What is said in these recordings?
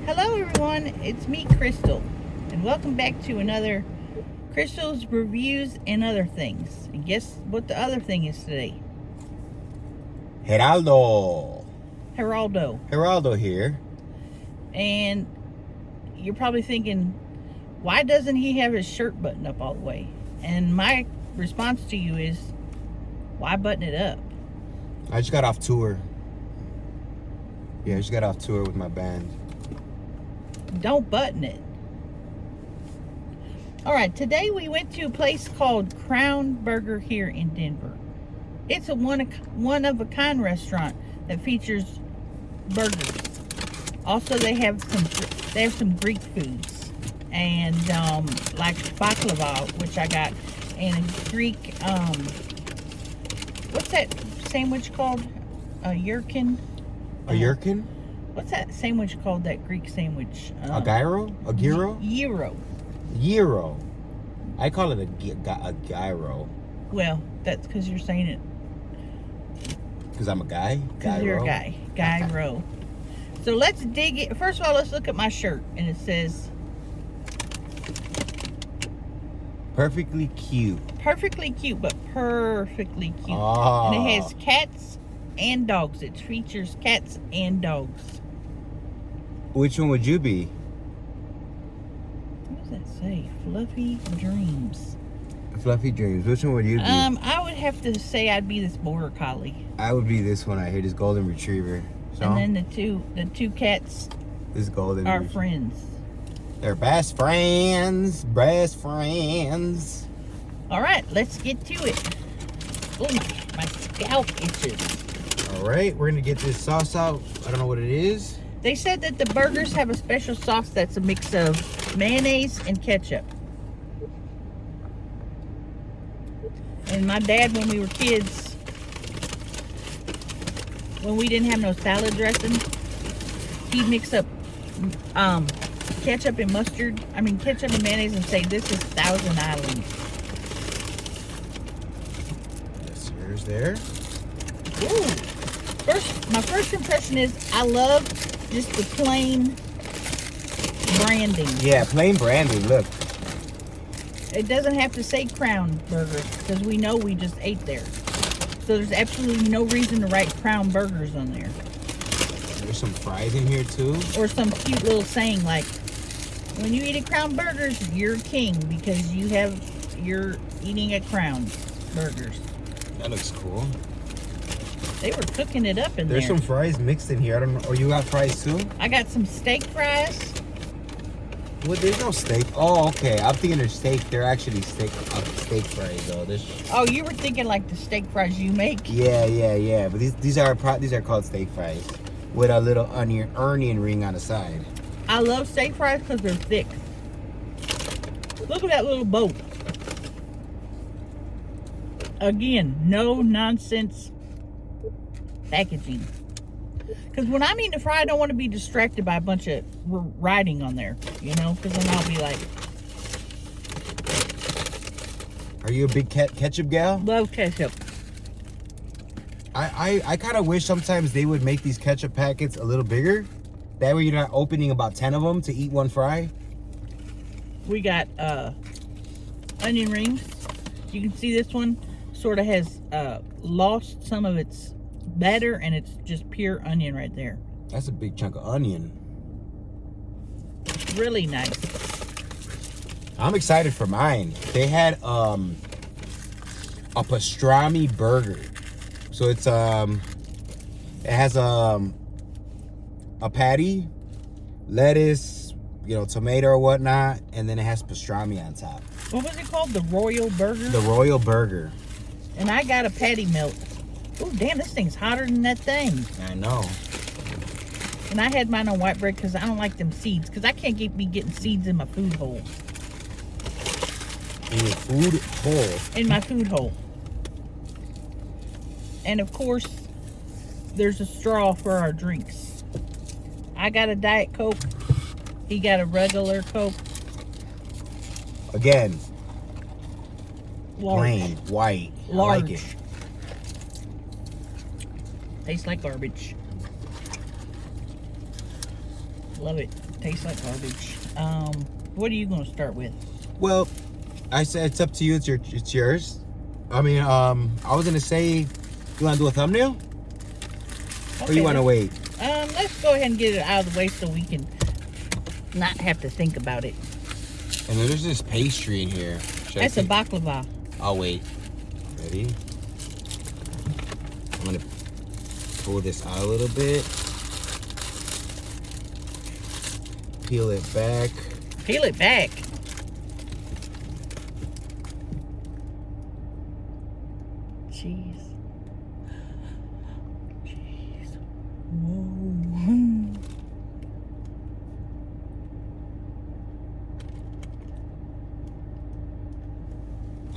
Hello everyone, it's me Crystal, and welcome back to another Crystal's Reviews and Other Things. And guess what the other thing is today? Geraldo here. And you're probably thinking, why doesn't he have his shirt buttoned up all the way? And my response to you is, why button it up? I just got off tour. Yeah, I just got off tour with my band. Don't button it. Alright, today we went to a place called Crown Burger here in Denver. It's a one-of-a-kind restaurant that features burgers. Also, they have some Greek foods, and like baklava, which I got, and a Greek what's that sandwich called? A yurkin. A yurkin? What's that sandwich called? That Greek sandwich? A gyro? A gyro? Gyro. Gyro. I call it a gyro. Well, that's because you're saying it. Because I'm a guy? Because you're a guy. Gyro. So let's dig it. First of all, let's look at my shirt. And it says... Perfectly cute. Perfectly cute, but perfectly cute. Oh. And it has cats and dogs. It features cats and dogs. Which one would you be? What does that say? Fluffy Dreams. Fluffy Dreams. Which one would you be? I would have to say I'd be this border collie. I would be this one right here, this golden retriever. So, and then the two cats this golden are friends. They're best friends. Best friends. All right, let's get to it. Oh, my scalp itches. All right, we're gonna get this sauce out. I don't know what it is. They said that the burgers have a special sauce that's a mix of mayonnaise and ketchup. And my dad, when we were kids, when we didn't have no salad dressing, he'd mix up ketchup and mustard. Ketchup and mayonnaise, and say, "This is Thousand Island." Yes, here's there. Ooh. My first impression is I love just the plain branding. Yeah, plain branding. Look. It doesn't have to say Crown Burger because we know we just ate there. So there's absolutely no reason to write Crown Burgers on there. There's some fries in here too. Or some cute little saying like, when you eat at Crown Burgers, you're king because you're eating at Crown Burgers. That looks cool. They were cooking it up in there. There's some fries mixed in here. I don't know. Oh, you got fries too? I got some steak fries. Well, there's no steak. Oh, okay. I'm thinking they're steak. They're actually steak fries though. Oh, you were thinking like the steak fries you make? Yeah. But these are called steak fries with a little onion ring on the side. I love steak fries because they're thick. Look at that little boat. Again, no nonsense packaging. Because when I'm eating a fry, I don't want to be distracted by a bunch of writing on there, because then I'll be like... Are you a big ketchup gal? Love ketchup. I kind of wish sometimes they would make these ketchup packets a little bigger. That way you're not opening about 10 of them to eat one fry. We got onion rings. You can see this one sort of has lost some of its batter, and it's just pure onion right there. That's a big chunk of onion. Really nice. I'm excited for mine. They had a pastrami burger. So it's it has a patty, lettuce, tomato or whatnot, and then it has pastrami on top. What was it called? The Royal Burger? The Royal Burger. And I got a patty melt. Oh, damn, this thing's hotter than that thing. I know. And I had mine on white bread because I don't like them seeds. Because I can't be getting seeds in my food hole. In your food hole? In my food hole. And, of course, there's a straw for our drinks. I got a Diet Coke. He got a regular Coke. Again. Large. Plain, white. Large. I like it. Tastes like garbage. Love it. Tastes like garbage. What are you gonna start with? Well, I said it's up to you. It's yours. I mean, I was gonna say, you wanna do a thumbnail, or you wanna wait? Let's go ahead and get it out of the way so we can not have to think about it. And then there's this pastry in here. That's a baklava. I'll wait. Ready? I'm gonna pull this out a little bit. Peel it back. Peel it back. Jeez. Jeez. Whoa.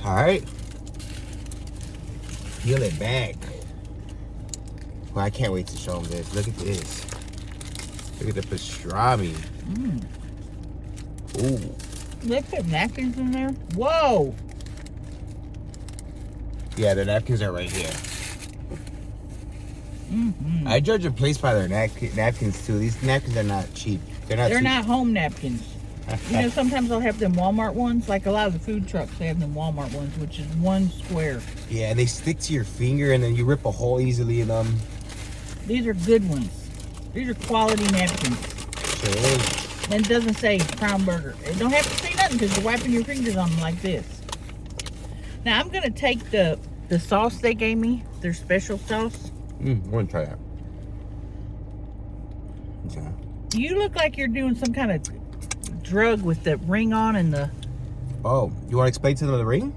All right. Peel it back. Well, I can't wait to show them this. Look at this. Look at the pastrami. Ooh. They put napkins in there? Whoa. Yeah, the napkins are right here. I judge a place by their napkins too. These napkins are not cheap. They're not home napkins. You know, sometimes I'll have them Walmart ones. Like a lot of the food trucks, they have them Walmart ones, which is one square. Yeah, and they stick to your finger, and then you rip a hole easily in them. These are good ones. These are quality napkins. Sure is. And it doesn't say Crown Burger. It don't have to say nothing because you're wiping your fingers on them like this. Now I'm gonna take the sauce they gave me, their special sauce. I want to try that. Okay. You look like you're doing some kind of drug with the ring on and the... Oh, you want to explain to them the ring?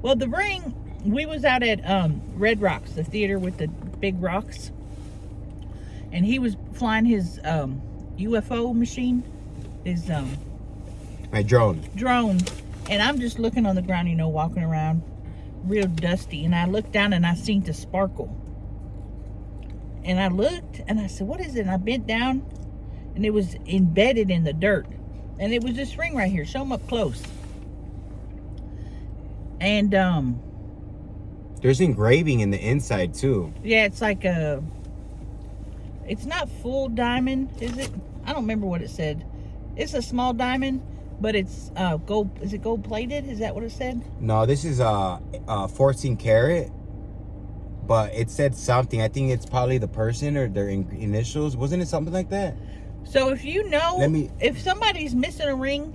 Well, the ring, we was out at Red Rocks, the theater with the big rocks. And he was flying his UFO machine, his My drone. And I'm just looking on the ground, you know, walking around, real dusty. And I looked down and I seen the sparkle. And I looked and I said, what is it? And I bent down and it was embedded in the dirt. And it was this ring right here. Show them up close. And there's engraving in the inside too. yeah, it's like a... It's not full diamond, is it? I don't remember what it said. It's a small diamond, but it's gold. Is it gold plated? Is that what it said? No, this is 14 karat, but it said something. I think it's probably the person or their initials. Wasn't it something like that? So if you know, if somebody's missing a ring,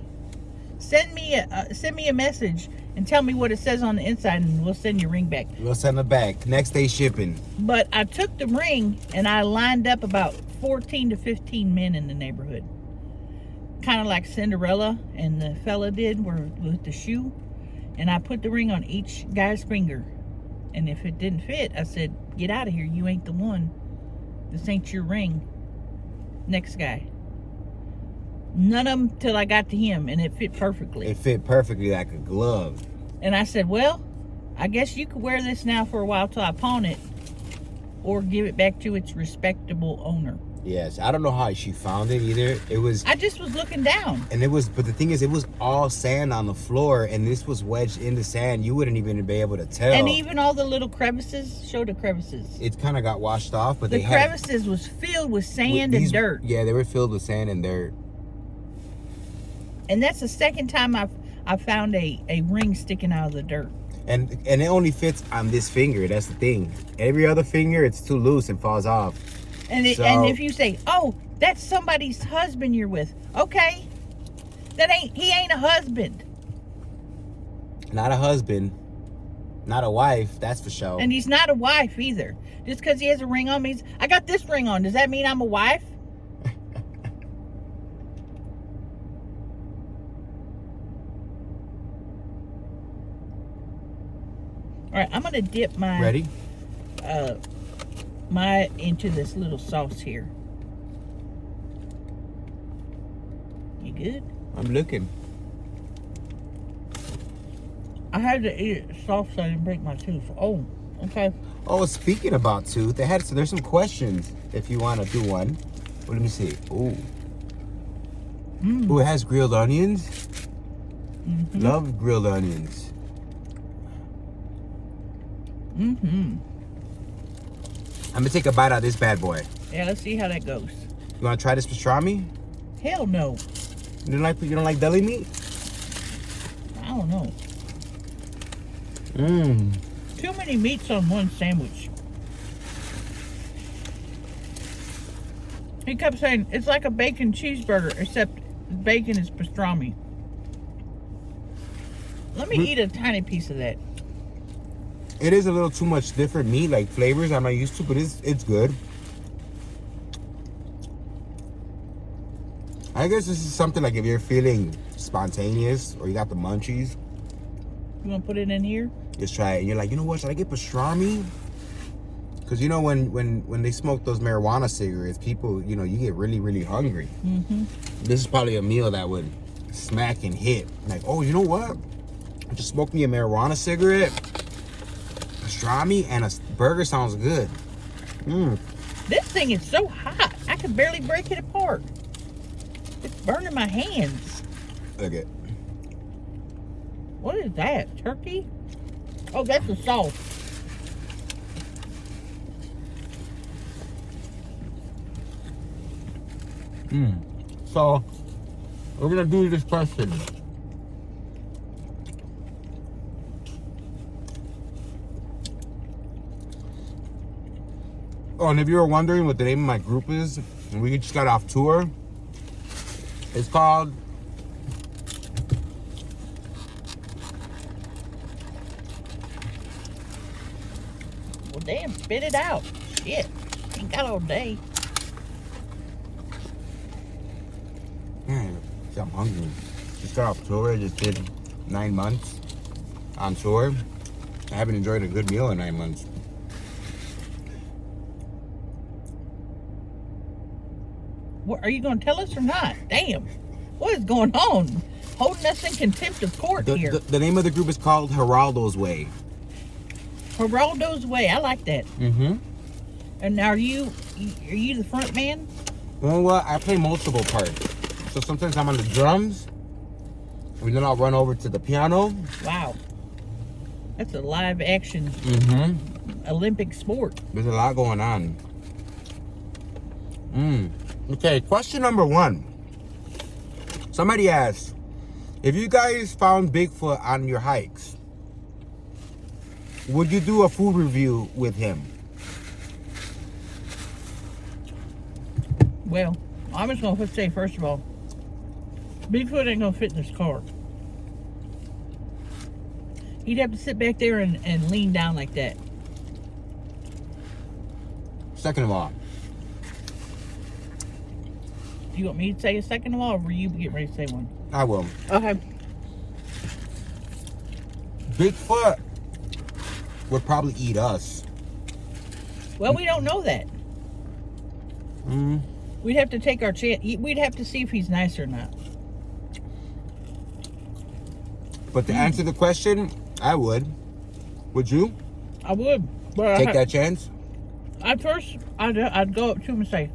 send me a message and tell me what it says on the inside, and we'll send your ring back. We'll send it back. Next day shipping. But I took the ring and I lined up about 14 to 15 men in the neighborhood. Kind of like Cinderella and the fella did with the shoe. And I put the ring on each guy's finger. And if it didn't fit, I said, get out of here. You ain't the one. This ain't your ring. Next guy. None of them till I got to him, and it fit perfectly. It fit perfectly like a glove. And I said, well, I guess you could wear this now for a while till I pawn it, or give it back to its respectable owner. Yes, I don't know how she found it either. It was... I just was looking down. And it was, but the thing is, it was all sand on the floor, and this was wedged in the sand. You wouldn't even be able to tell. And even all the little crevices, show the crevices. It kind of got washed off, but the crevices was filled with sand and dirt. Yeah, they were filled with sand and dirt. And that's the second time I found a ring sticking out of the dirt. And it only fits on this finger. That's the thing. Every other finger, it's too loose and falls off. And and if you say, "Oh, that's somebody's husband you're with," okay, he ain't a husband. Not a husband, not a wife. That's for sure. And he's not a wife either. Just because he has a ring on means I got this ring on. Does that mean I'm a wife? All right, I'm gonna dip my into this little sauce here. You good? I'm looking. I had to eat it soft so I didn't break my tooth. Oh, okay. Oh, speaking about tooth, so there's some questions if you want to do one. Well, let me see. Ooh. Ooh, it has grilled onions. Love grilled onions. I'm gonna take a bite out of this bad boy. Yeah, let's see how that goes. You want to try this pastrami? Hell no. You don't like deli meat? I don't know. Mmm. Too many meats on one sandwich. He kept saying, it's like a bacon cheeseburger, except bacon is pastrami. Let me eat a tiny piece of that. It is a little too much different meat, like flavors I'm not used to, but it's good. I guess this is something like if you're feeling spontaneous or you got the munchies. You want to put it in here? Just try it. And you're like, you know what? Should I get pastrami? Because you know when they smoke those marijuana cigarettes, people, you know, you get really, really hungry. Mm-hmm. This is probably a meal that would smack and hit. Like, oh, you know what? I just smoked me a marijuana cigarette, pastrami, and a burger sounds good. Mmm. This thing is so hot. I can barely break it apart. It's burning my hands. Look at. What is that? Turkey? Oh, that's the sauce. So, we're gonna do this question. Oh, and if you were wondering what the name of my group is, we just got off tour. It's called Well, damn, spit it out. Shit. Ain't got all day. Man, I'm hungry. Just got off tour. I just did 9 months on tour. I haven't enjoyed a good meal in 9 months. What, are you going to tell us or not? Damn. What is going on? Holding us in contempt of court here. The name of the group is called Geraldo's Way. Geraldo's Way. I like that. Mm-hmm. And are you the front man? Well, I play multiple parts. So sometimes I'm on the drums, and then I'll run over to the piano. Wow. That's a live action Olympic sport. There's a lot going on. Okay, question number 1. Somebody asked, if you guys found Bigfoot on your hikes, would you do a food review with him? Well, I'm just going to say, first of all, Bigfoot ain't going to fit in this car. He'd have to sit back there and lean down like that. Second of all, Do you want me to say a second of all, or were you getting ready to say one? I will. Okay. Bigfoot would probably eat us. Well, we don't know that. Mm. We'd have to take our chance. We'd have to see if he's nice or not. But to answer the question, I would. Would you I would. But take that chance? I'd go up to him and say,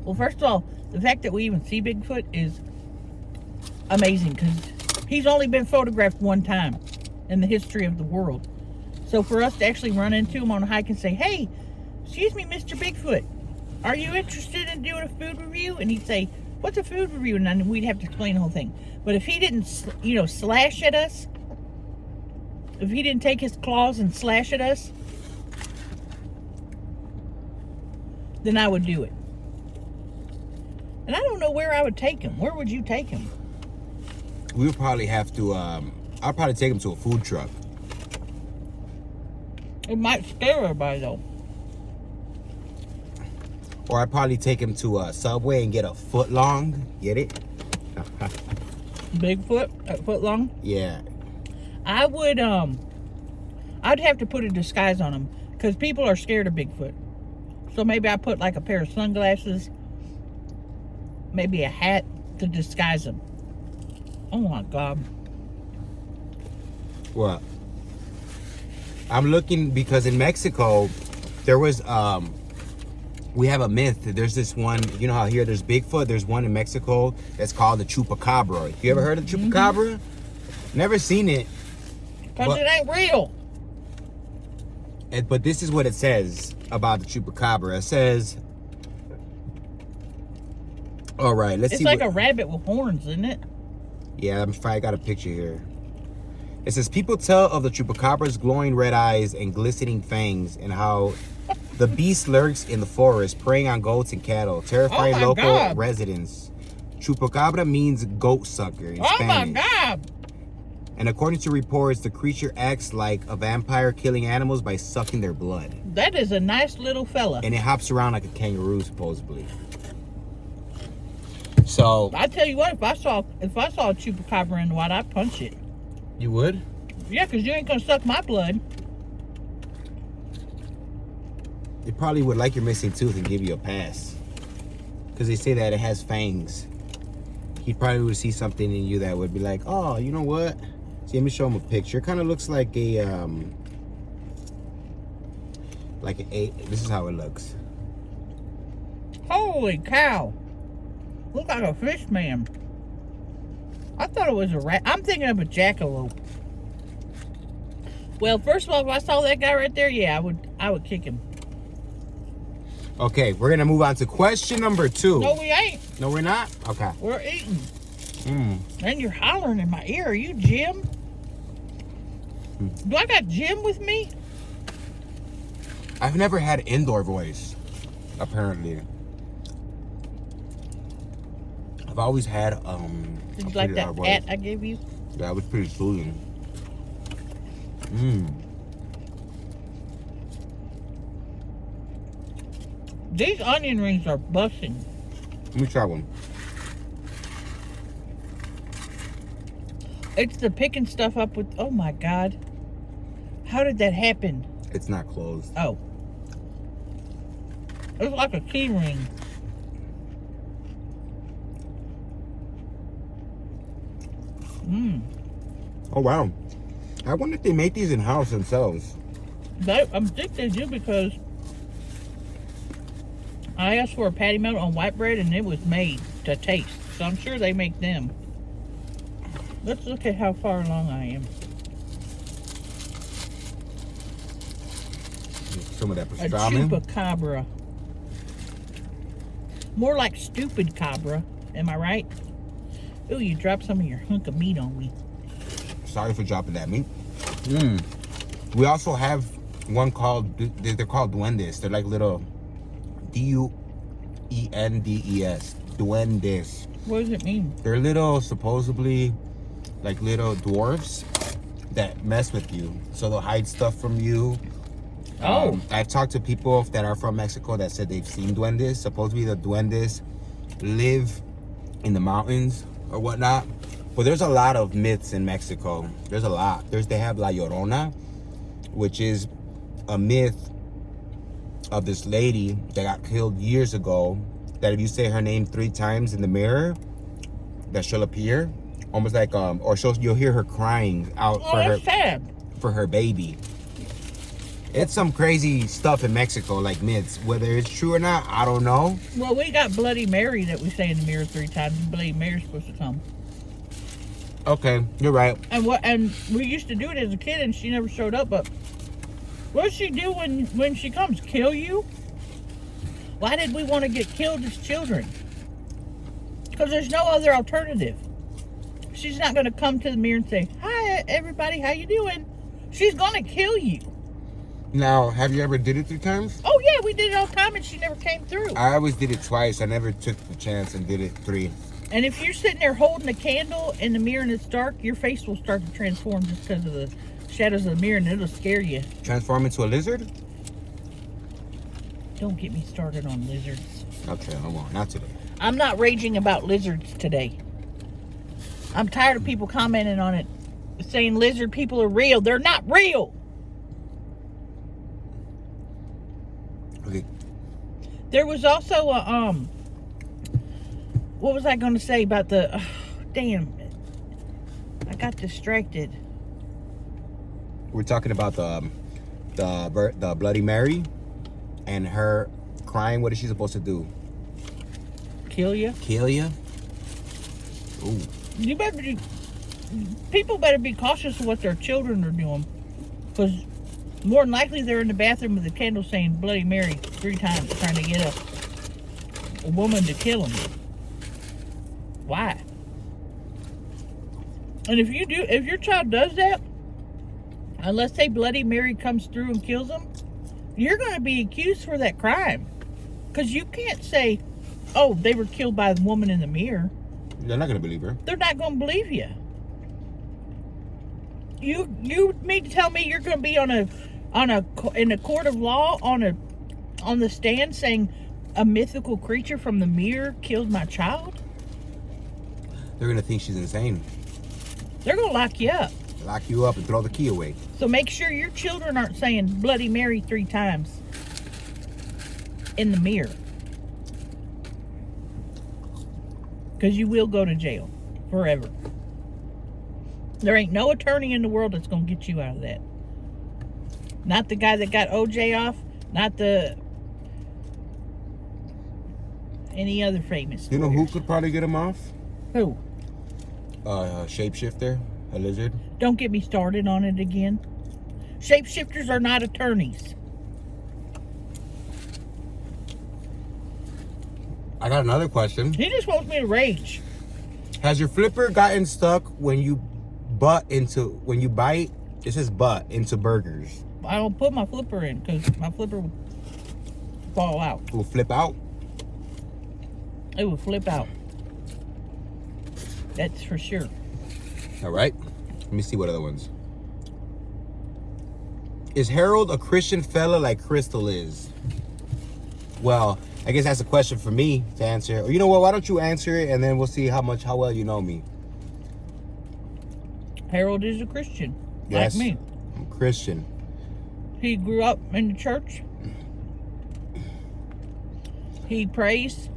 well, first of all, the fact that we even see Bigfoot is amazing because he's only been photographed one time in the history of the world. So for us to actually run into him on a hike and say, hey, excuse me, Mr. Bigfoot, are you interested in doing a food review? And he'd say, what's a food review? And then we'd have to explain the whole thing. But if he didn't, slash at us, if he didn't take his claws and slash at us, then I would do it. And I don't know where I would take him. Where would you take him? We would probably have to, I'd probably take him to a food truck. It might scare everybody, though. Or I'd probably take him to a Subway and get a foot long. Get it? Bigfoot, a foot long? Yeah. I would, I'd have to put a disguise on him because people are scared of Bigfoot. So maybe I put like a pair of sunglasses, maybe a hat to disguise him. Oh my God. What? I'm looking because in Mexico, there was, we have a myth. There's this one, you know how here there's Bigfoot? There's one in Mexico that's called the Chupacabra. You ever heard of the Chupacabra? Never seen it. Because it ain't real. But this is what it says about the Chupacabra. It says, All right, let's It's see. like a rabbit with horns, isn't it? Yeah, I got a picture here. It says, people tell of the chupacabra's glowing red eyes and glistening fangs and how the beast lurks in the forest, preying on goats and cattle, terrifying Oh my local God. residents. Chupacabra means goat sucker in Oh Spanish. my God. And according to reports, the creature acts like a vampire, killing animals by sucking their blood. That is a nice little fella. And it hops around like a kangaroo, supposedly. So I tell you what, if I saw a chupacabra in the wild, I'd punch it. you would? Yeah, because you ain't gonna suck my blood. It probably would like your missing tooth and give you a pass. Because they say that it has fangs. He probably would see something in you that would be like, oh, you know what? See, let me show him a picture. It kind of looks like a, this is how it looks. Holy cow. Look like a fish man. I thought it was a rat. I'm thinking of a jackalope. Well, first of all, if I saw that guy right there, yeah, I would kick him. Okay, we're going to move on to question number 2. No, we ain't. No, we're not? Okay. We're eating. Mm. And you're hollering in my ear. Are you Jim? Do I got Jim with me? I've never had indoor voice, apparently. I've always had, Did you like that cat I gave you? Yeah, it was pretty soothing. Mmm. These onion rings are busting. Let me try one. It's the picking stuff up with, oh my God. How did that happen? It's not closed. Oh. It's like a key ring. Mmm. Oh, wow. I wonder if they make these in-house themselves. I think they do because I asked for a patty melt on white bread and it was made to taste. So I'm sure they make them. Let's look at how far along I am. Some of that A pastrami. chupacabra. More like stupid cabra. Am I right? Ooh, you dropped some of your hunk of meat on me. Sorry for dropping that meat. Mmm. We also have one called, they're called duendes. They're like little D-U-E-N-D-E-S. Duendes. What does it mean? They're little, supposedly, like little dwarfs that mess with you. So they'll hide stuff from you. Oh. I've talked to people that are from Mexico that said they've seen duendes. Supposedly the duendes live in the mountains or whatnot. But there's a lot of myths in Mexico. There's a lot. They have La Llorona, which is a myth of this lady that got killed years ago, that if you say her name 3 times in the mirror, that she'll appear. Almost like, or you'll hear her crying out for her baby. It's some crazy stuff in Mexico, like myths. Whether it's true or not, I don't know. Well, we got Bloody Mary that we say in the mirror 3 times, and Bloody Mary's supposed to come. Okay, you're right. And we used to do it as a kid, and she never showed up. But what does she do when she comes? Kill you? Why did we want to get killed as children? Because there's no other alternative. She's not going to come to the mirror and say, "Hi, everybody, how you doing?" She's going to kill you. Now, have you ever did it 3 times? Oh, yeah, we did it all the time, and she never came through. I always did it twice. I never took the chance and did it 3. And if you're sitting there holding a candle in the mirror and it's dark, your face will start to transform just because of the shadows of the mirror, and it'll scare you. Transform into a lizard? Don't get me started on lizards. Okay, I won't. Not today. I'm not raging about lizards today. I'm tired of people commenting on it, saying lizard people are real. They're not real. Okay. There was also a, what was I going to say about the, damn, I got distracted. We're talking about the Bloody Mary and her crying. What is she supposed to do? Kill you? Kill you? Ooh. You better be, people better be cautious of what their children are doing, because more than likely they're in the bathroom with a candle saying Bloody Mary 3 times, trying to get a woman to kill them. Why? And if your child does that, unless say Bloody Mary comes through and kills them, you're going to be accused for that crime. Because you can't say, oh, they were killed by the woman in the mirror. They're not going to believe her. They're not going to believe you. You mean to tell me you're going to be in a court of law on the stand saying a mythical creature from the mirror killed my child? They're going to think she's insane. They're going to lock you up. Lock you up and throw the key away. So make sure your children aren't saying Bloody Mary 3 times in the mirror. Because you will go to jail forever. There ain't no attorney in the world that's going to get you out of that. Not the guy that got OJ off. Not any other famous. You know who could probably get him off? Who? Shapeshifter, a lizard. Don't get me started on it again. Shapeshifters are not attorneys. I got another question. He just wants me to rage. Has your flipper gotten stuck when you bite? It says butt into burgers. I don't put my flipper in because my flipper will fall out. It will flip out. It will flip out. That's for sure. All right. Let me see what other ones. Is Harold a Christian fella like Crystal is? Well, I guess that's a question for me to answer. Or you know what? Why don't you answer it and then we'll see how well you know me. Harold is a Christian. Yes, like me. I'm Christian. He grew up in the church. He prays.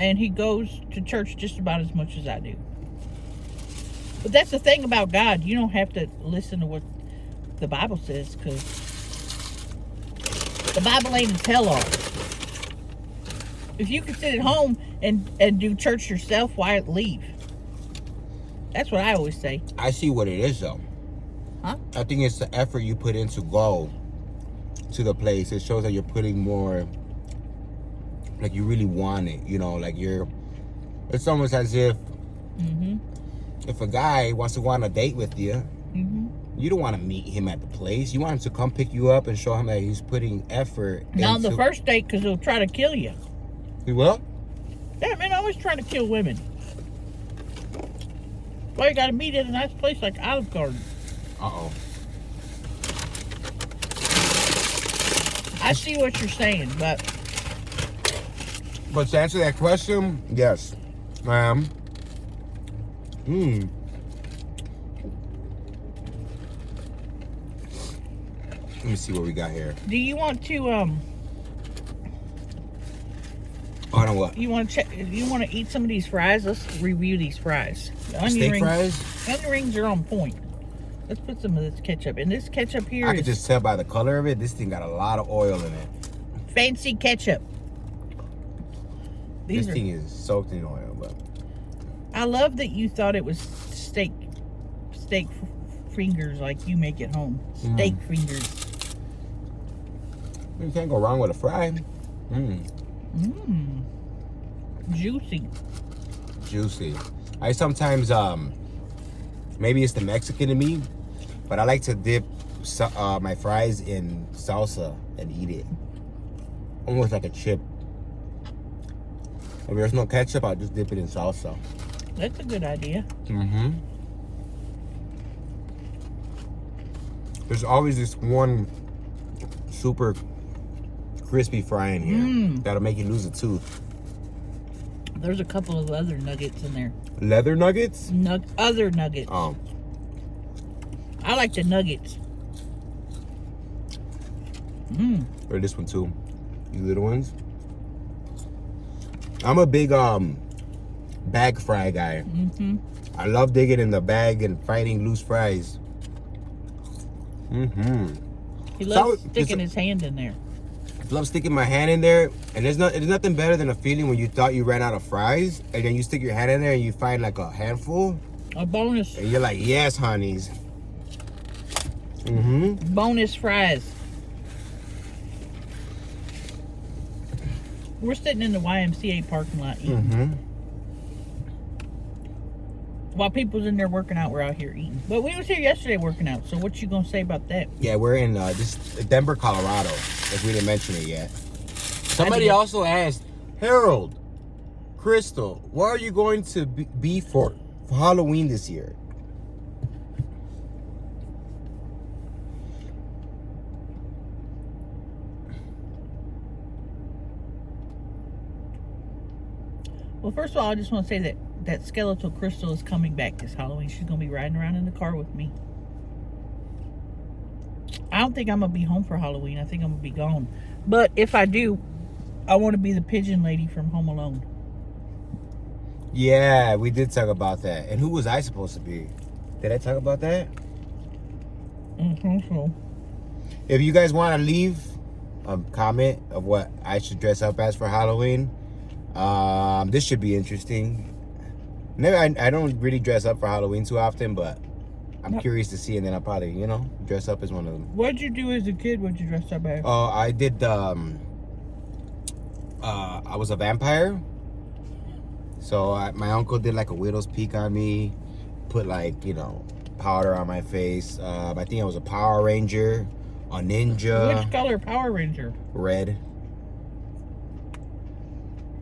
And he goes to church just about as much as I do. But that's the thing about God. You don't have to listen to what the Bible says, because the Bible ain't a tell-all. If you can sit at home and do church yourself, why leave? That's what I always say. I see what it is, though. Huh? I think it's the effort you put in to go to the place. It shows that you're putting more, like you really want it, you know, like it's almost as if if a guy wants to go on a date with you, you don't want to meet him at the place. You want him to come pick you up and show him that he's putting effort Not on the first date, because he'll try to kill you. He will? Yeah, man, always trying to kill women. Well, you got to meet at a nice place like Olive Garden. Uh-oh. I see what you're saying, but to answer that question, yes. Let me see what we got here. do you want to Oh, no, what? you want to eat some of these fries? Let's review these fries. The Steak rings, fries? onion rings are on point. Let's put some of this ketchup. And this ketchup here I is can just tell by the color of it, this thing got a lot of oil in it. fancy ketchup. This thing is soaked in oil, but I love that you thought it was steak fingers like you make at home. Steak fingers. you can't go wrong with a fry. Juicy. I sometimes maybe it's the Mexican in me, but I like to dip my fries in salsa and eat it almost like a chip. If there's no ketchup, I'll just dip it in salsa. That's a good idea. There's always this one super crispy fry in here that'll make you lose a tooth. There's a couple of other nuggets in there. Leather nuggets? Other nuggets. Oh. I like the nuggets. Or this one too. These little ones. I'm a big bag fry guy. I love digging in the bag and finding loose fries. He loves sticking his hand in there. I love sticking my hand in there, and there's nothing better than a feeling when you thought you ran out of fries, and then you stick your hand in there and you find like a handful. A bonus. And you're like, yes, honeys. Bonus fries. We're sitting in the YMCA parking lot eating. Mm-hmm. While people's in there working out, we're out here eating. But we was here yesterday working out, so what you gonna say about that? Yeah, we're in Denver, Colorado, if we didn't mention it yet. Somebody also asked, Harold, Crystal, what are you going to be for Halloween this year? Well, first of all, I just want to say that skeletal Crystal is coming back this Halloween. She's gonna be riding around in the car with me. I don't think I'm gonna be home for Halloween. I think I'm gonna be gone. But if I do, I want to be the pigeon lady from Home Alone. Yeah, we did talk about that. And who was I supposed to be? Did I talk about that? I think so. If you guys want to leave a comment of what I should dress up as for Halloween, this should be interesting. I don't really dress up for Halloween too often, but I'm curious to see, and then I'll probably, dress up as one of them. What'd you do as a kid? What'd you dress up as? Oh, I did, I was a vampire. So my uncle did like a widow's peak on me, put like, powder on my face. I think I was a Power Ranger, a ninja. Which color Power Ranger? Red.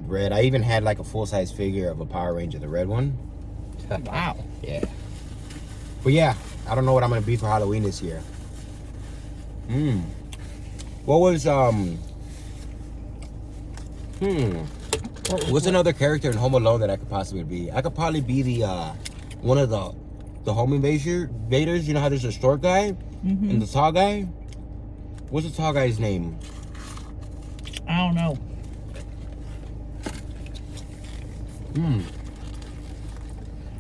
I even had like a full-size figure of a Power Ranger, the red one. Wow. Yeah. But yeah, I don't know what I'm gonna be for Halloween this year. What was What's another character in Home Alone that I could possibly be? I could probably be the one of the home invaders. You know how there's a short guy and the tall guy? What's the tall guy's name? I don't know.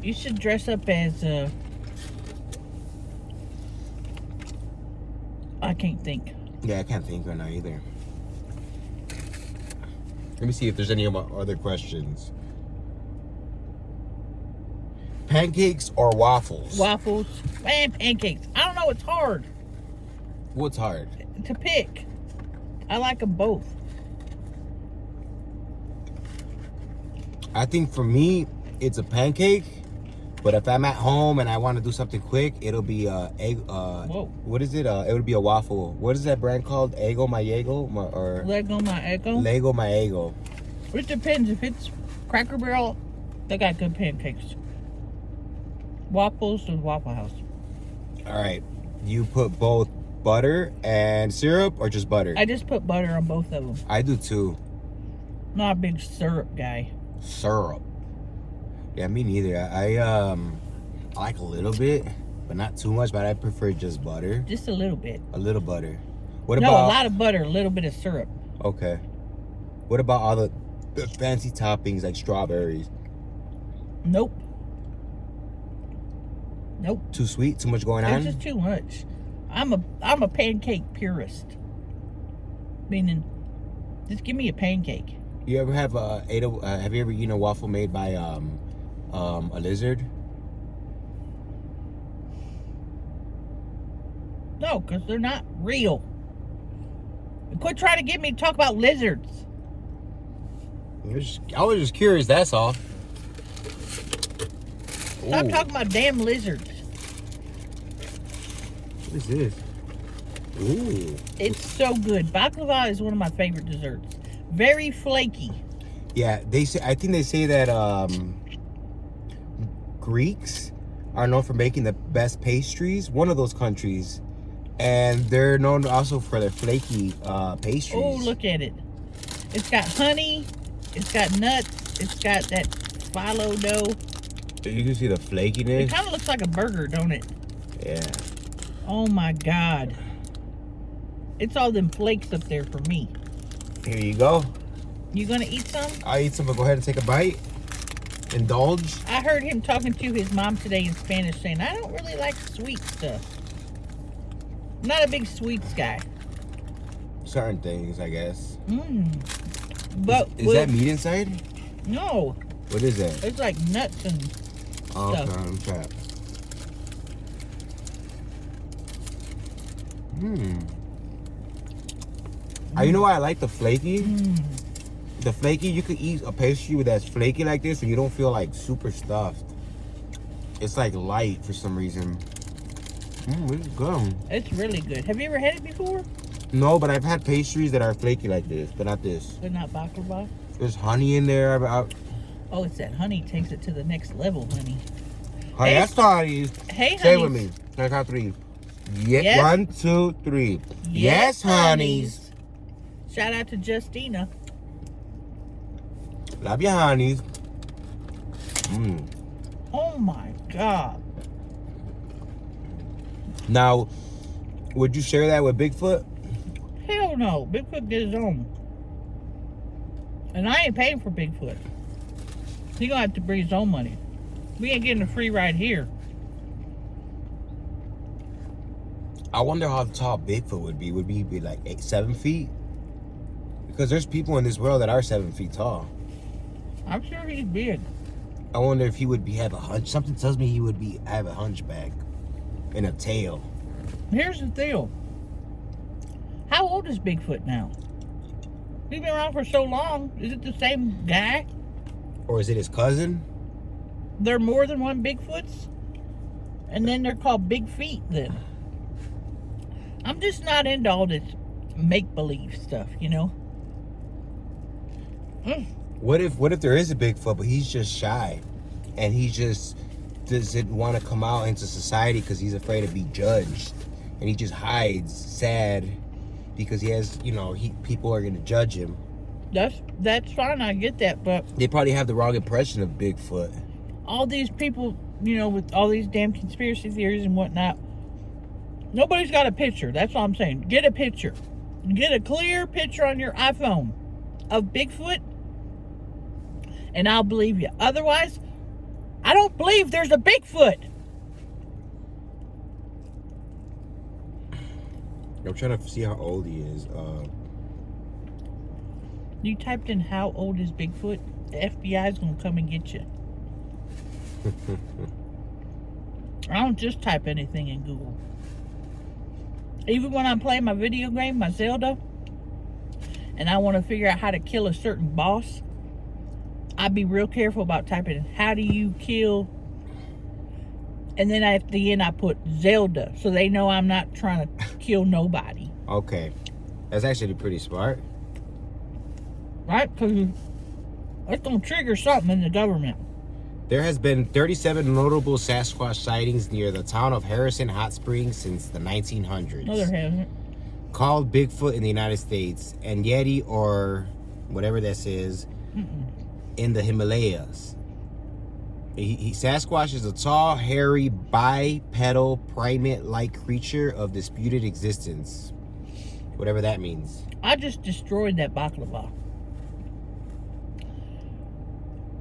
You should dress up as I can't think. Yeah, I can't think right now either. Let me see if there's any of my other questions. Pancakes or waffles? Waffles and pancakes. I don't know. It's hard What's hard? to pick. I like them both. I think for me, it's a pancake. But if I'm at home and I want to do something quick, it'll be egg. Whoa. What is it? It would be a waffle. What is that brand called? Eggo my Eggo or Lego my Eggo. Lego my Eggo. It depends. If it's Cracker Barrel, they got good pancakes. Waffles and Waffle House. All right. You put both butter and syrup or just butter? I just put butter on both of them. I do too. Not a big syrup guy. Syrup. Yeah, me neither. I like a little bit, but not too much. But I prefer just butter. Just a little bit. A little butter. What No, about a lot of butter, a little bit of syrup. Okay. What about all the fancy toppings like strawberries? Nope. Nope. Too sweet? Too much going on? It's just too much. I'm a pancake purist. Meaning, just give me a pancake. You ever have have you ever eaten a waffle made by a lizard? No, because they're not real. Quit trying to get me to talk about lizards. I was just curious, that's all. Stop Ooh. talking about damn lizards. What is this? Ooh. It's so good. Baklava is one of my favorite desserts. Very flaky. Yeah, I think they say that Greeks are known for making the best pastries. One of those countries. And they're known also for their flaky pastries. Oh, look at it. It's got honey. It's got nuts. It's got that phyllo dough. You can see the flakiness. It kind of looks like a burger, don't it? Yeah. Oh my God. It's all them flakes up there for me. Here you go. You gonna eat some? I'll eat some, but go ahead and take a bite. Indulge. I heard him talking to his mom today in Spanish saying, I don't really like sweet stuff. I'm not a big sweets guy. Certain things, I guess. But Is that meat inside? No. What is that? It's like nuts and stuff. Okay. You know why I like the flaky? The flaky, you could eat a pastry that's flaky like this and you don't feel like super stuffed. It's like light for some reason. It's good. It's really good. Have you ever had it before? No, but I've had pastries that are flaky like this, but not this. But not baklava? There's honey in there. Oh, it's that honey takes it to the next level, honey. Hey, that's honey. Hey, honey. Say it with me. I count 3. Yes. 1, 2, 3. Yes, honeys. Shout out to Justina. Love your honeys. Oh my God. Now, would you share that with Bigfoot? Hell no. Bigfoot get his own. And I ain't paying for Bigfoot. He gonna have to bring his own money. We ain't getting a free ride here. I wonder how tall Bigfoot would be. Would he be like 7 feet? Because there's people in this world that are 7 feet tall. I'm sure he's big. I wonder if he would have a hunch. Something tells me he would have a hunchback and a tail. Here's the deal. How old is Bigfoot now? He's been around for so long. Is it the same guy? Or is it his cousin? There are more than one Bigfoots? And then they're called Big Feet then. I'm just not into all this make-believe stuff, you know? What if there is a Bigfoot, but he's just shy, and he just doesn't want to come out into society because he's afraid to be judged, and he just hides, sad, because he has, people are gonna judge him. That's fine, I get that, but They probably have the wrong impression of Bigfoot. all these people, with all these damn conspiracy theories and whatnot, nobody's got a picture. That's all I'm saying. Get a picture. Get a clear picture on your iPhone of Bigfoot, and I'll believe you. Otherwise, I don't believe there's a Bigfoot. I'm trying to see how old he is. You typed in how old is Bigfoot, the FBI's gonna come and get you. I don't just type anything in Google. Even when I'm playing my video game, my Zelda, and I want to figure out how to kill a certain boss, I'd be real careful about typing in, how do you kill? And then at the end I put Zelda, so they know I'm not trying to kill nobody. Okay. That's actually pretty smart. Right? Because that's going to trigger something in the government. There has been 37 notable Sasquatch sightings near the town of Harrison Hot Springs since the 1900s. No, there hasn't. Called Bigfoot in the United States, and Yeti, or whatever this is, in the Himalayas. Sasquatch is a tall, hairy, bipedal, primate-like creature of disputed existence. Whatever that means. I just destroyed that baklava.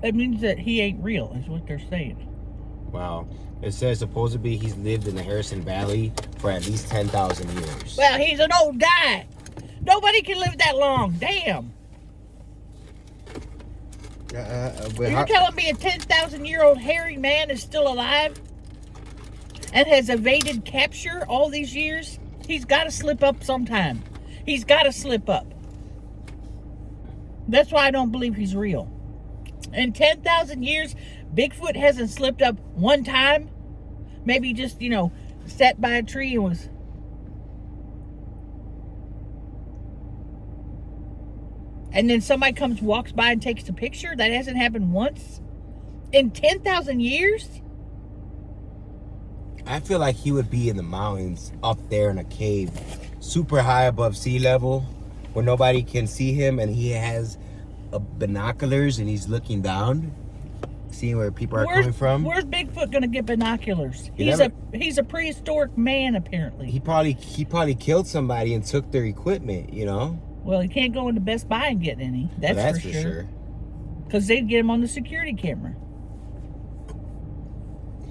It means that he ain't real, is what they're saying. Wow. It says supposedly he's lived in the Harrison Valley for at least 10,000 years. Well, he's an old guy. Nobody can live that long. Damn. You're telling me a 10,000-year-old hairy man is still alive and has evaded capture all these years? He's got to slip up sometime. He's got to slip up. That's why I don't believe he's real. In 10,000 years, Bigfoot hasn't slipped up one time. Maybe just, sat by a tree and was... And then somebody walks by and takes a picture? That hasn't happened once? In 10,000 years? I feel like he would be in the mountains, up there in a cave, super high above sea level, where nobody can see him, and he has binoculars and he's looking down, seeing where people are coming from. Where's Bigfoot gonna get binoculars? He's a prehistoric man, apparently. He probably killed somebody and took their equipment, Well, he can't go into Best Buy and get any. That's for sure. Because they'd get him on the security camera.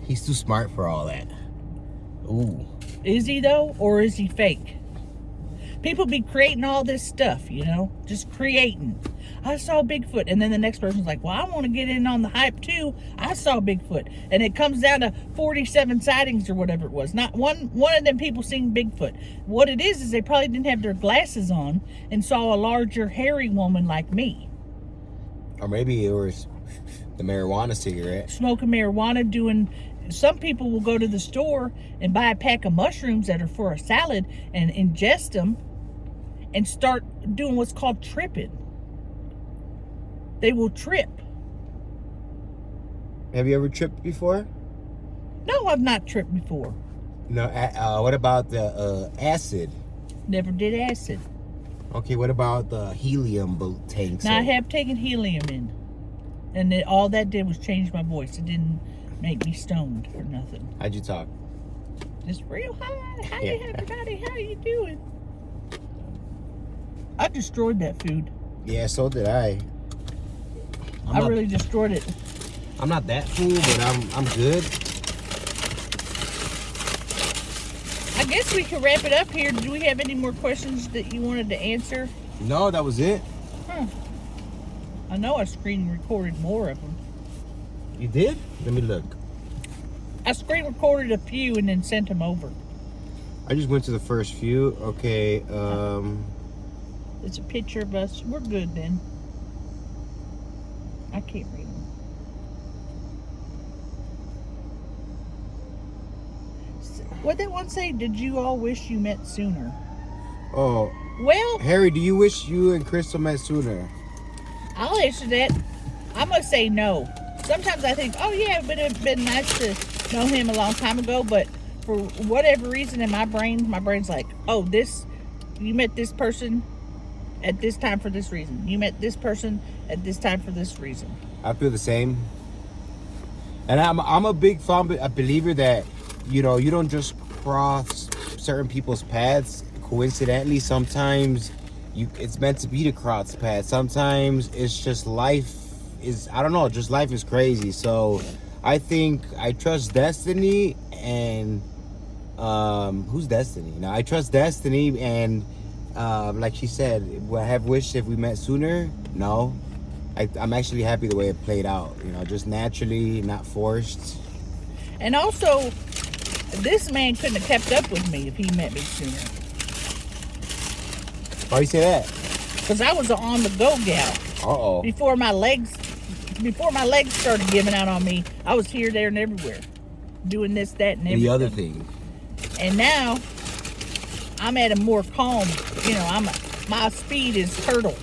He's too smart for all that. Ooh. Is he, though? Or is he fake? People be creating all this stuff, just creating. I saw Bigfoot. And then the next person's like, well, I want to get in on the hype too. I saw Bigfoot. And it comes down to 47 sightings or whatever it was. Not one of them people seen Bigfoot. What it is they probably didn't have their glasses on and saw a larger, hairy woman like me. Or maybe it was the marijuana cigarette. Smoking marijuana, doing... Some people will go to the store and buy a pack of mushrooms that are for a salad and ingest them and start doing what's called tripping. They will trip. Have you ever tripped before? No, I've not tripped before. No. What about the acid? Never did acid. Okay, what about the helium boat tanks? Now, I have taken helium in. And all that did was change my voice. It didn't make me stoned or nothing. How'd you talk? Just real high. Hey, everybody, how you doing? I destroyed that food. Yeah, so did I. I really destroyed it. I'm not that full, but I'm good. I guess we can wrap it up here. Do we have any more questions that you wanted to answer? No, that was it. I know I screen recorded more of them. You did? Let me look. I screen recorded a few and then sent them over. I just went to the first few. Okay, It's a picture of us. We're good then. I can't read them. What that one say? Did you all wish you met sooner? Oh. Well, Harry, do you wish you and Crystal met sooner? I'll answer that. I'm gonna say no. Sometimes I think, oh yeah, it would have been nice to know him a long time ago, but for whatever reason in my brain's like, oh, you met this person at this time for this reason. You met this person at this time for this reason. I feel the same. And I'm a big a believer that, you don't just cross certain people's paths coincidentally. Sometimes it's meant to be to cross paths. Sometimes it's just life is crazy. So I think I trust destiny and who's Destiny? Now I trust Destiny and like she said, would I have wished if we met sooner? No. I'm actually happy the way it played out, just naturally, not forced. And also, this man couldn't have kept up with me if he met me sooner. Why you say that? Because I was an on-the-go gal. Uh-oh. Before my legs started giving out on me, I was here, there, and everywhere. Doing this, that, and everything. The other thing. And now, I'm at a more calm, my speed is turtle.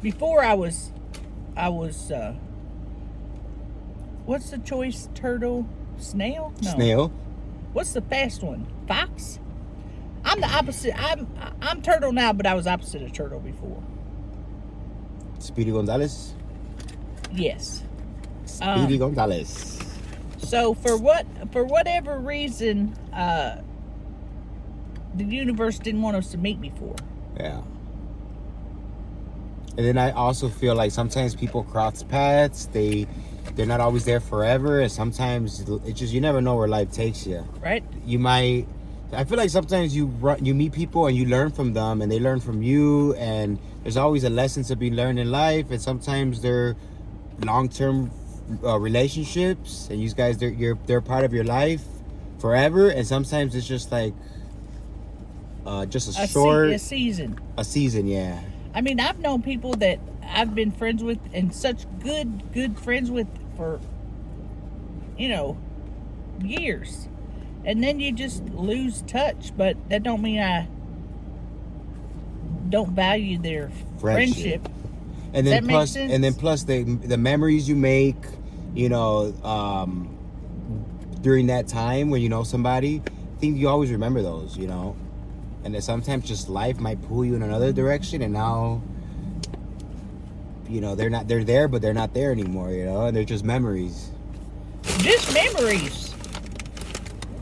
Before I was, what's the choice? Turtle? Snail? No. Snail. What's the fast one? Fox? I'm the opposite. I'm turtle now, but I was opposite of turtle before. Speedy Gonzalez? Yes. Speedy Gonzalez. So for whatever reason, the universe didn't want us to meet before. Yeah. And then I also feel like sometimes people cross paths. They're not always there forever, and sometimes it's just, you never know where life takes you. Right. I feel like sometimes you meet people and you learn from them and they learn from you, and there's always a lesson to be learned in life, and sometimes they're long-term relationships and you guys they're part of your life forever, and sometimes it's just like just a season. Yeah. I mean, I've known people that I've been friends with and such good friends with for years, and then you just lose touch. But that don't mean I don't value their friendship. And then plus the memories you make, during that time when you know somebody, I think you always remember those, And then sometimes just life might pull you in another direction, and now, they're there, but they're not there anymore, and they're just memories. Just memories.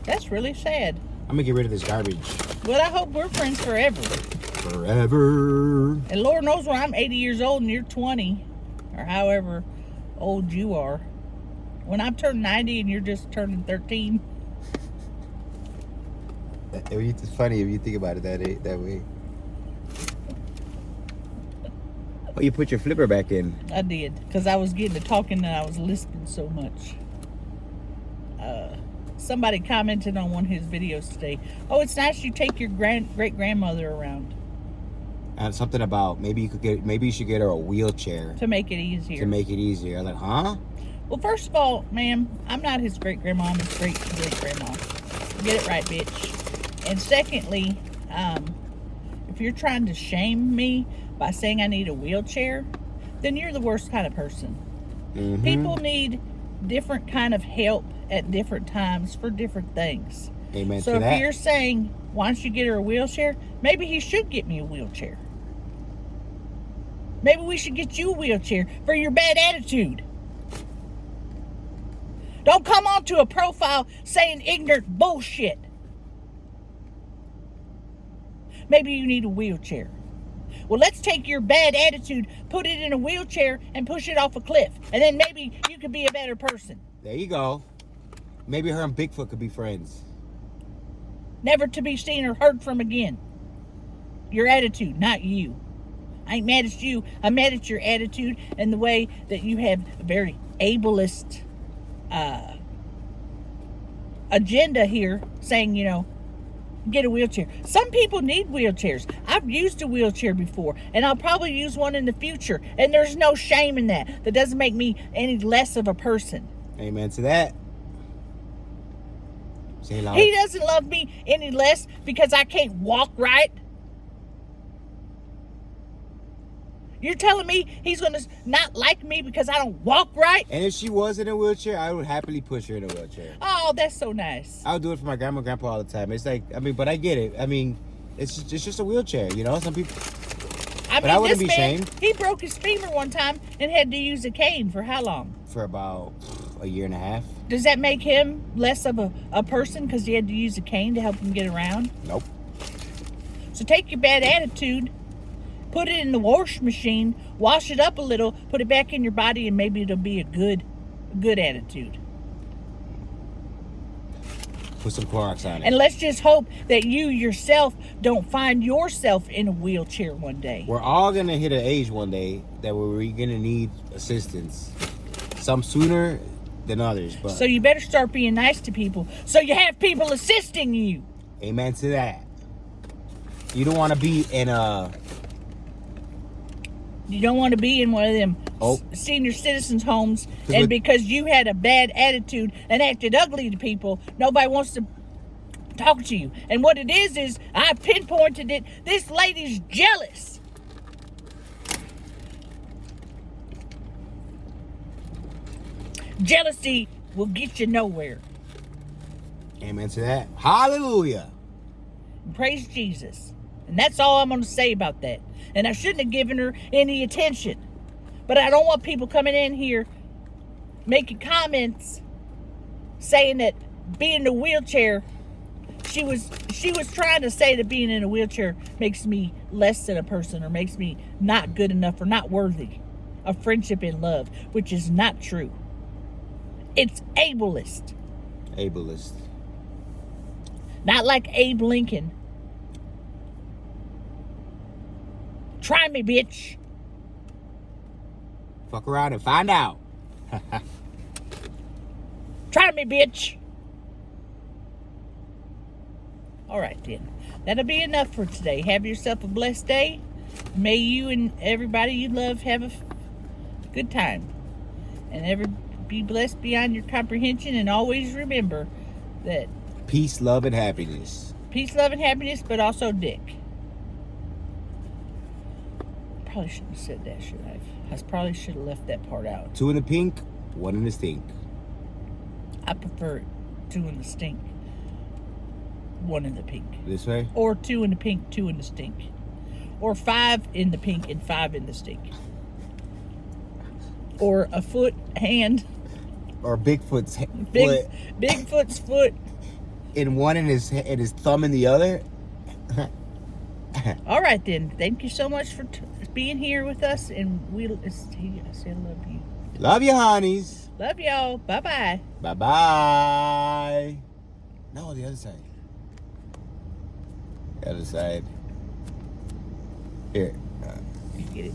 That's really sad. I'm gonna get rid of this garbage. Well, I hope we're friends forever. Forever. And Lord knows when I'm 80 years old and you're 20, or however old you are. When I'm turned 90 and you're just turning 13. It's funny if you think about it that way. Oh, you put your flipper back in. I did, because I was getting to talking and I was listening so much. Somebody commented on one of his videos today. Oh, it's nice you take your great-grandmother around. And something about maybe you should get her a wheelchair to make it easier. To make it easier. Like, huh? Well, first of all, ma'am, I'm not his great grandma. I'm his great grandma. Get it right, bitch. And secondly, if you're trying to shame me by saying I need a wheelchair, then you're the worst kind of person. Mm-hmm. People need different kind of help at different times for different things. Amen so to that. If you're saying, why don't you get her a wheelchair? Maybe he should get me a wheelchair. Maybe we should get you a wheelchair for your bad attitude. Don't come onto a profile saying ignorant bullshit. Maybe you need a wheelchair. Well, let's take your bad attitude, put it in a wheelchair, and push it off a cliff. And then maybe you could be a better person. There you go. Maybe her and Bigfoot could be friends. Never to be seen or heard from again. Your attitude, not you. I ain't mad at you. I'm mad at your attitude and the way that you have a very ableist agenda here saying, get a wheelchair. Some people need wheelchairs. I've used a wheelchair before, and I'll probably use one in the future. And there's no shame in that. That doesn't make me any less of a person. Amen to that. He doesn't love me any less because I can't walk right. You're telling me he's going to not like me because I don't walk right? And if she was in a wheelchair, I would happily push her in a wheelchair. Oh, that's so nice. I would do it for my grandma and grandpa all the time. It's like, but I get it. It's just a wheelchair, Some people... But I wouldn't be shamed. He broke his femur one time and had to use a cane for how long? For about a year and a half. Does that make him less of a person because he had to use a cane to help him get around? Nope. So take your bad attitude, put it in the wash machine, wash it up a little, put it back in your body, and maybe it'll be a good attitude. Put some Clorox on it. And let's just hope that you yourself don't find yourself in a wheelchair one day. We're all going to hit an age one day that we're going to need assistance. Some sooner than others. But so you better start being nice to people so you have people assisting you. Amen to that. You don't want to be in a... You don't want to be in one of them senior citizens' homes, and because you had a bad attitude and acted ugly to people, nobody wants to talk to you. And what it is I pinpointed it. This lady's jealous. Jealousy will get you nowhere. Amen to that. Hallelujah. Praise Jesus. And that's all I'm going to say about that. And I shouldn't have given her any attention. But I don't want people coming in here making comments saying that being in a wheelchair, she was trying to say that being in a wheelchair makes me less than a person or makes me not good enough or not worthy of friendship and love, which is not true. It's ableist. Ableist. Not like Abe Lincoln. Try me, bitch. Fuck around and find out. Try me, bitch. All right, then. That'll be enough for today. Have yourself a blessed day. May you and everybody you love have a good time. And be blessed beyond your comprehension. And always remember that peace, love, and happiness. Peace, love, and happiness, but also dick. Probably shouldn't have said that, should I? I probably should have left that part out. 2 in the pink, 1 in the stink. I prefer 2 in the stink, 1 in the pink. This way? Or 2 in the pink, 2 in the stink. Or 5 in the pink and 5 in the stink. Or a foot, hand. Or Bigfoot's foot. Bigfoot's foot. And 1 in his thumb in the other. All right, then. Thank you so much for being here with us. And I said love you. Love you, honeys. Love y'all. Bye-bye. Bye-bye. No, the other side. The other side. Here. You get it.